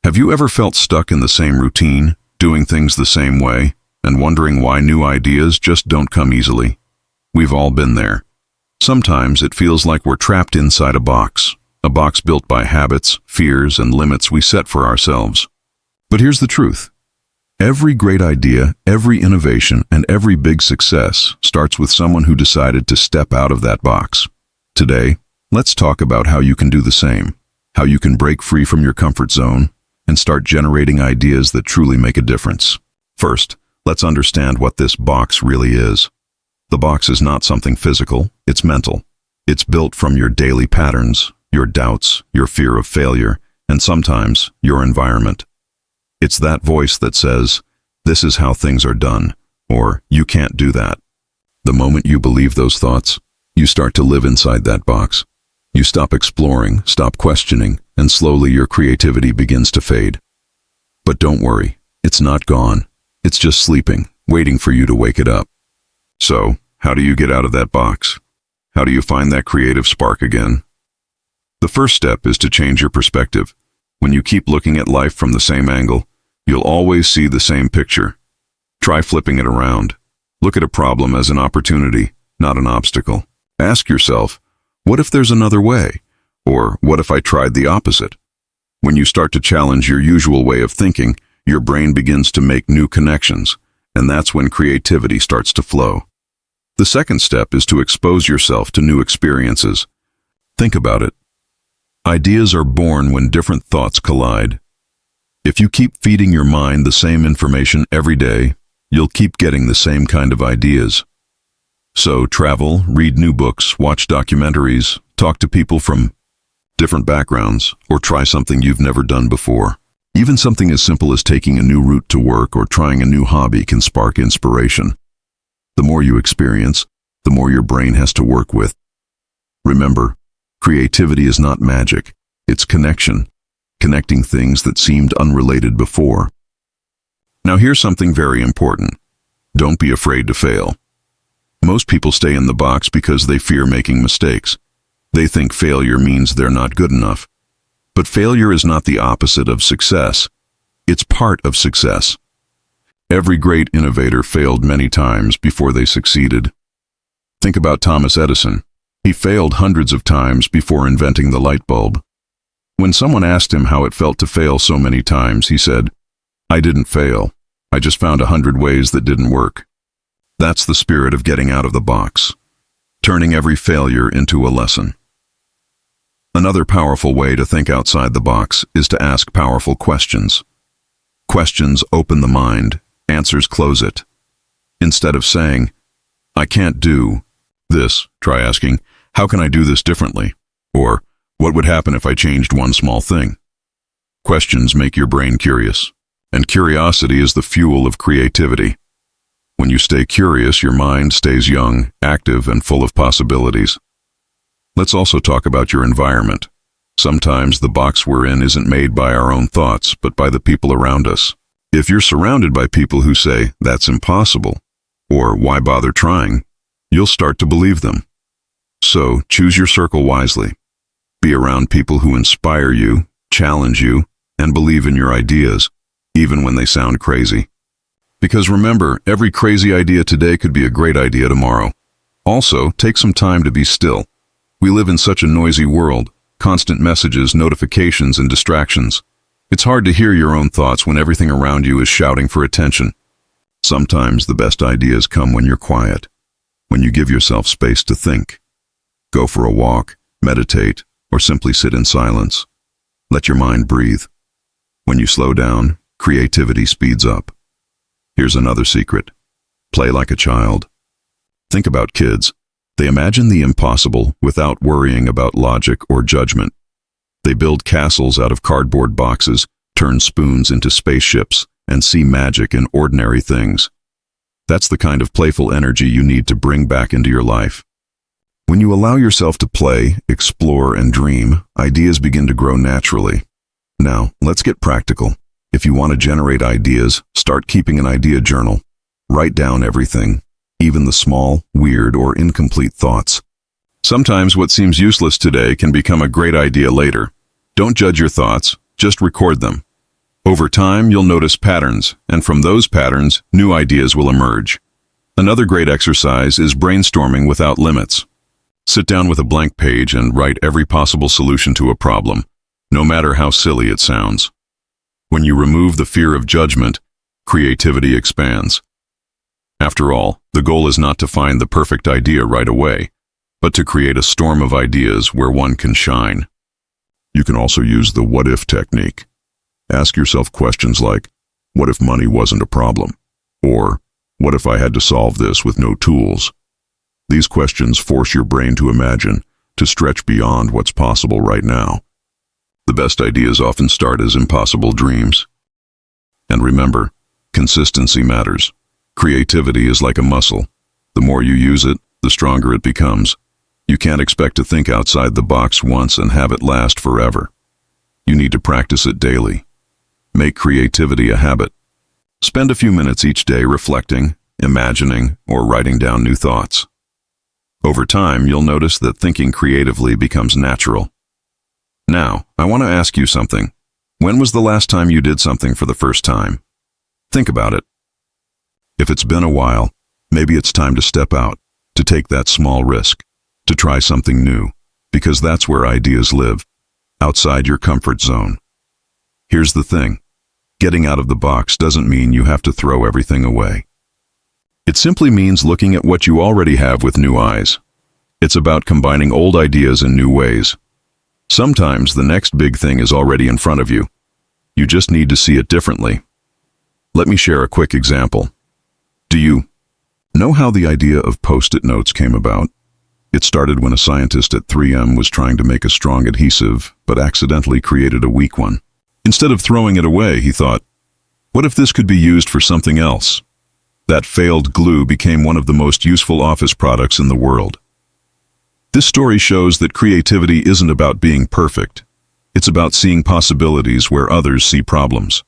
Have you ever felt stuck in the same routine, doing things the same way, and wondering why new ideas just don't come easily? We've all been there. Sometimes it feels like we're trapped inside a box built by habits, fears, and limits we set for ourselves. But here's the truth. Every great idea, every innovation, and every big success starts with someone who decided to step out of that box. Today, let's talk about how you can do the same, how you can break free from your comfort zone and start generating ideas that truly make a difference. First, let's understand what this box really is. The box is not something physical, it's mental. It's built from your daily patterns, your doubts, your fear of failure, and sometimes your environment. It's that voice that says, "This is how things are done," or "You can't do that." The moment you believe those thoughts, you start to live inside that box. You stop exploring, stop questioning, and slowly your creativity begins to fade. But don't worry, it's not gone. It's just sleeping, waiting for you to wake it up. So, how do you get out of that box? How do you find that creative spark again? The first step is to change your perspective. When you keep looking at life from the same angle, you'll always see the same picture. Try flipping it around. Look at a problem as an opportunity, not an obstacle. Ask yourself, what if there's another way? Or what if I tried the opposite? When you start to challenge your usual way of thinking, your brain begins to make new connections, and that's when creativity starts to flow. The second step is to expose yourself to new experiences. Think about it. Ideas are born when different thoughts collide. If you keep feeding your mind the same information every day, you'll keep getting the same kind of ideas. So travel, read new books, watch documentaries, talk to people from different backgrounds, or try something you've never done before. Even something as simple as taking a new route to work or trying a new hobby can spark inspiration. The more you experience, the more your brain has to work with. Remember, creativity is not magic, it's connection, connecting things that seemed unrelated before. Now here's something very important. Don't be afraid to fail. Most people stay in the box because they fear making mistakes. They think failure means they're not good enough. But failure is not the opposite of success. It's part of success. Every great innovator failed many times before they succeeded. Think about Thomas Edison. He failed hundreds of times before inventing the light bulb. When someone asked him how it felt to fail so many times, he said, "I didn't fail. I just found 100 ways that didn't work." That's the spirit of getting out of the box, turning every failure into a lesson. Another powerful way to think outside the box is to ask powerful questions. Questions open the mind, answers close it. Instead of saying, "I can't do this," try asking, "How can I do this differently?" Or, "What would happen if I changed one small thing?" Questions make your brain curious, and curiosity is the fuel of creativity. When you stay curious, your mind stays young, active, and full of possibilities. Let's also talk about your environment. Sometimes the box we're in isn't made by our own thoughts, but by the people around us. If you're surrounded by people who say, "That's impossible," or "Why bother trying?" you'll start to believe them. So choose your circle wisely. Be around people who inspire you, challenge you, and believe in your ideas, even when they sound crazy. Because remember, every crazy idea today could be a great idea tomorrow. Also, take some time to be still. We live in such a noisy world, constant messages, notifications, and distractions. It's hard to hear your own thoughts when everything around you is shouting for attention. Sometimes the best ideas come when you're quiet, when you give yourself space to think. Go for a walk, meditate, or simply sit in silence. Let your mind breathe. When you slow down, creativity speeds up. Here's another secret. Play like a child. Think about kids. They imagine the impossible without worrying about logic or judgment. They build castles out of cardboard boxes, turn spoons into spaceships, and see magic in ordinary things. That's the kind of playful energy you need to bring back into your life. When you allow yourself to play, explore, and dream, ideas begin to grow naturally. Now, let's get practical. If you want to generate ideas, start keeping an idea journal. Write down everything, even the small, weird, or incomplete thoughts. Sometimes what seems useless today can become a great idea later. Don't judge your thoughts, just record them. Over time, you'll notice patterns, and from those patterns, new ideas will emerge. Another great exercise is brainstorming without limits. Sit down with a blank page and write every possible solution to a problem, no matter how silly it sounds. When you remove the fear of judgment, creativity expands. After all, the goal is not to find the perfect idea right away, but to create a storm of ideas where one can shine. You can also use the what-if technique. Ask yourself questions like, what if money wasn't a problem? Or, what if I had to solve this with no tools? These questions force your brain to imagine, to stretch beyond what's possible right now. The best ideas often start as impossible dreams. And remember, consistency matters. Creativity is like a muscle. The more you use it, the stronger it becomes. You can't expect to think outside the box once and have it last forever. You need to practice it daily. Make creativity a habit. Spend a few minutes each day reflecting, imagining, or writing down new thoughts. Over time, you'll notice that thinking creatively becomes natural. Now, I want to ask you something. When was the last time you did something for the first time? Think about it. If it's been a while, maybe it's time to step out, to take that small risk, to try something new, because that's where ideas live, outside your comfort zone. Here's the thing. Getting out of the box doesn't mean you have to throw everything away. It simply means looking at what you already have with new eyes. It's about combining old ideas in new ways. Sometimes the next big thing is already in front of you. You just need to see it differently. Let me share a quick example. Do you know how the idea of Post-it notes came about? It started when a scientist at 3M was trying to make a strong adhesive, but accidentally created a weak one. Instead of throwing it away, he thought, what if this could be used for something else? That failed glue became one of the most useful office products in the world. This story shows that creativity isn't about being perfect. It's about seeing possibilities where others see problems.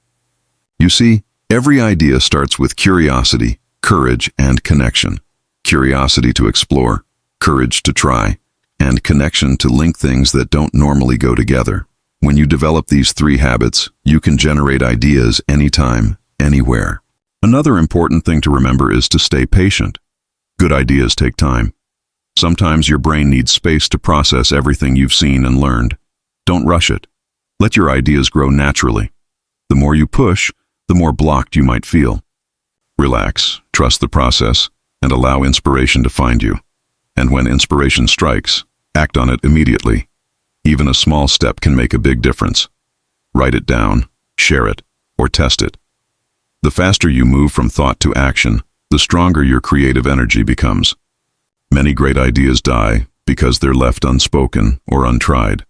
You see, every idea starts with curiosity, courage, and connection. Curiosity to explore, courage to try, and connection to link things that don't normally go together. When you develop these three habits, you can generate ideas anytime, anywhere. Another important thing to remember is to stay patient. Good ideas take time. Sometimes your brain needs space to process everything you've seen and learned. Don't rush it. Let your ideas grow naturally. The more you push, the more blocked you might feel. Relax, trust the process, and allow inspiration to find you. And when inspiration strikes, act on it immediately. Even a small step can make a big difference. Write it down, share it, or test it. The faster you move from thought to action, the stronger your creative energy becomes. Many great ideas die because they're left unspoken or untried.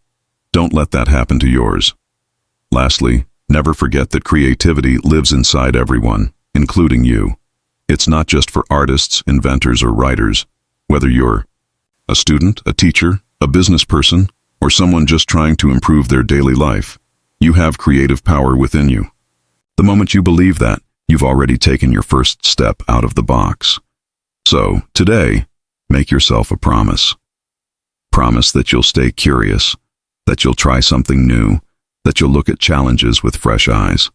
Don't let that happen to yours. Lastly, never forget that creativity lives inside everyone, including you. It's not just for artists, inventors, or writers. Whether you're a student, a teacher, a business person, or someone just trying to improve their daily life, you have creative power within you. The moment you believe that, you've already taken your first step out of the box. So, today, make yourself a promise. Promise that you'll stay curious, that you'll try something new, that you'll look at challenges with fresh eyes.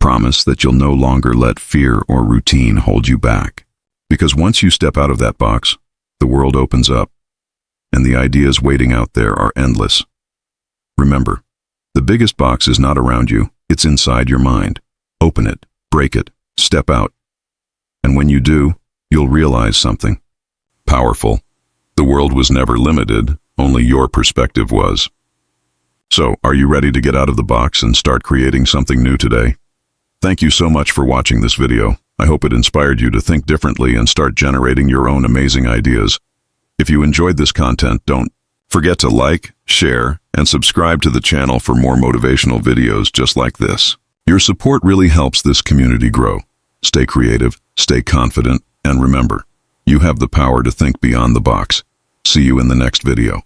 Promise that you'll no longer let fear or routine hold you back. Because once you step out of that box, the world opens up, and the ideas waiting out there are endless. Remember, the biggest box is not around you, it's inside your mind. Open it, break it, step out. And when you do, you'll realize something powerful. The world was never limited, only your perspective was. So, are you ready to get out of the box and start creating something new today? Thank you so much for watching this video. I hope it inspired you to think differently and start generating your own amazing ideas. If you enjoyed this content, don't forget to like, share, and subscribe to the channel for more motivational videos just like this. Your support really helps this community grow. Stay creative, stay confident, and remember, you have the power to think beyond the box. See you in the next video.